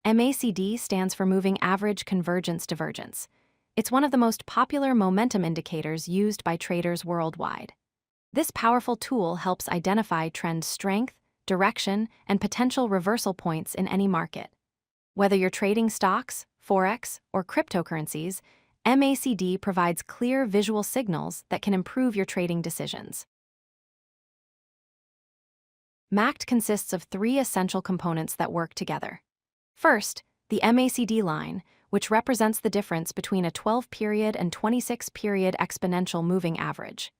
MACD stands for Moving Average Convergence Divergence. It's one of the most popular momentum indicators used by traders worldwide. This powerful tool helps identify trend strength, direction, and potential reversal points in any market. Whether you're trading stocks, Forex, or cryptocurrencies, MACD provides clear visual signals that can improve your trading decisions. MACD consists of three essential components that work together. First, the MACD line, which represents the difference between a 12-period and 26-period exponential moving average.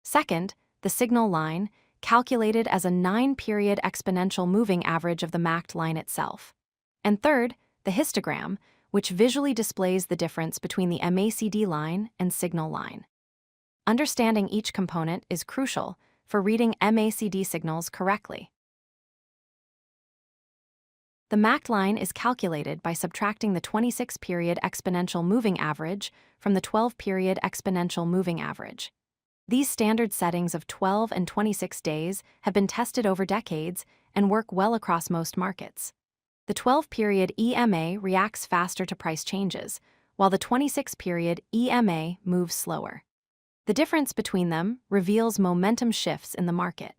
Second, the signal line, calculated as a 9-period exponential moving average of the MACD line itself. And third, the histogram, which visually displays the difference between the MACD line and signal line. Understanding each component is crucial for reading MACD signals correctly. The MACD line is calculated by subtracting the 26-period exponential moving average from the 12-period exponential moving average. These standard settings of 12 and 26 days have been tested over decades and work well across most markets. The 12-period EMA reacts faster to price changes, while the 26-period EMA moves slower. The difference between them reveals momentum shifts in the market.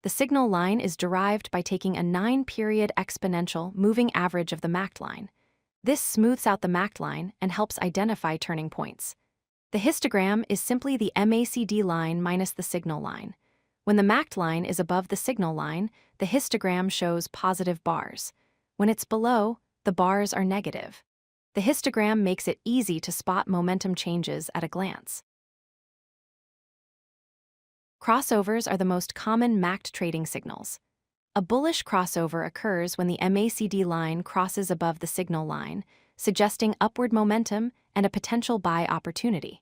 The signal line is derived by taking a 9-period exponential moving average of the MACD line. This smooths out the MACD line and helps identify turning points. The histogram is simply the MACD line minus the signal line. When the MACD line is above the signal line, the histogram shows positive bars. When it's below, the bars are negative. The histogram makes it easy to spot momentum changes at a glance. Crossovers are the most common MACD trading signals. A bullish crossover occurs when the MACD line crosses above the signal line, suggesting upward momentum and a potential buy opportunity.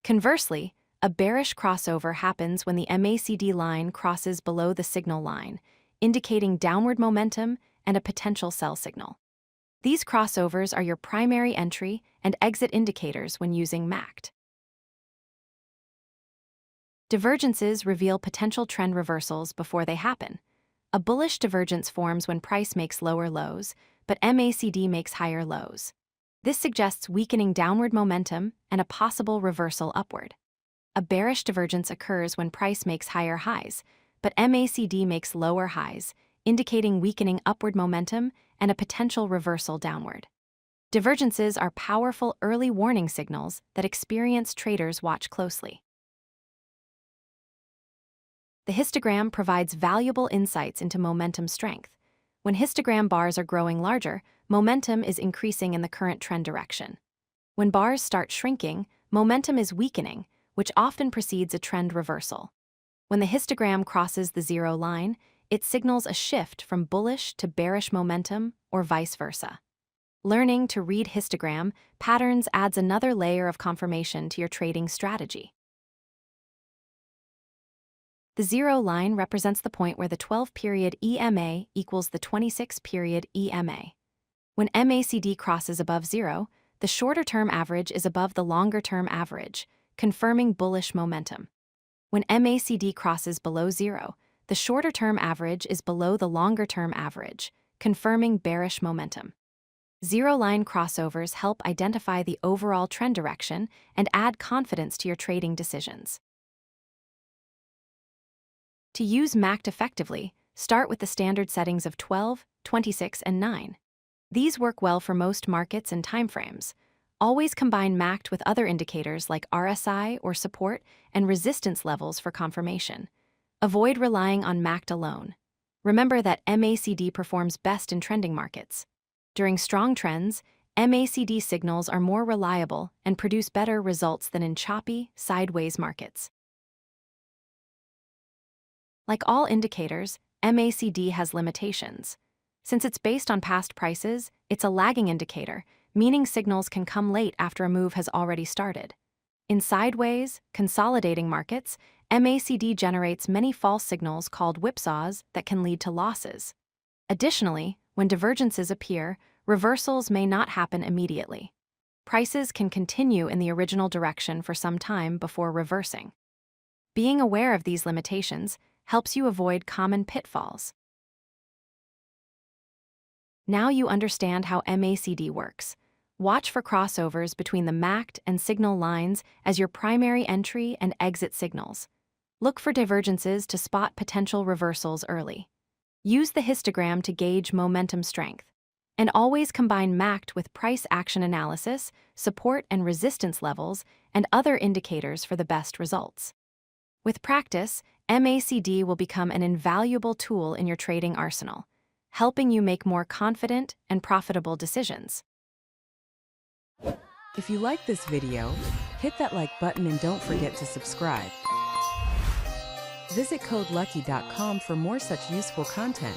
Conversely, a bearish crossover happens when the MACD line crosses below the signal line, indicating downward momentum and a potential sell signal. These crossovers are your primary entry and exit indicators when using MACD. Divergences reveal potential trend reversals before they happen. A bullish divergence forms when price makes lower lows, but MACD makes higher lows. This suggests weakening downward momentum and a possible reversal upward. A bearish divergence occurs when price makes higher highs, but MACD makes lower highs, indicating weakening upward momentum and a potential reversal downward. Divergences are powerful early warning signals that experienced traders watch closely. The histogram provides valuable insights into momentum strength. When histogram bars are growing larger, momentum is increasing in the current trend direction. When bars start shrinking, momentum is weakening, which often precedes a trend reversal. When the histogram crosses the zero line, it signals a shift from bullish to bearish momentum or vice versa. Learning to read histogram patterns adds another layer of confirmation to your trading strategy. The zero line represents the point where the 12-period EMA equals the 26-period EMA. When MACD crosses above zero, the shorter-term average is above the longer-term average, confirming bullish momentum. When MACD crosses below zero, the shorter-term average is below the longer-term average, confirming bearish momentum. Zero-line crossovers help identify the overall trend direction and add confidence to your trading decisions. To use MACD effectively, start with the standard settings of 12, 26, and 9. These work well for most markets and timeframes. Always combine MACD with other indicators like RSI or support and resistance levels for confirmation. Avoid relying on MACD alone. Remember that MACD performs best in trending markets. During strong trends, MACD signals are more reliable and produce better results than in choppy, sideways markets. Like all indicators, MACD has limitations. Since it's based on past prices, it's a lagging indicator, meaning signals can come late after a move has already started. In sideways, consolidating markets, MACD generates many false signals called whipsaws that can lead to losses. Additionally, when divergences appear, reversals may not happen immediately. Prices can continue in the original direction for some time before reversing. Being aware of these limitations helps you avoid common pitfalls. Now you understand how MACD works. Watch for crossovers between the MACD and signal lines as your primary entry and exit signals. Look for divergences to spot potential reversals early. Use the histogram to gauge momentum strength. And always combine MACD with price action analysis, support and resistance levels, and other indicators for the best results. With practice, MACD will become an invaluable tool in your trading arsenal, helping you make more confident and profitable decisions. If you like this video, hit that like button and don't forget to subscribe. Visit codelucky.com for more such useful content.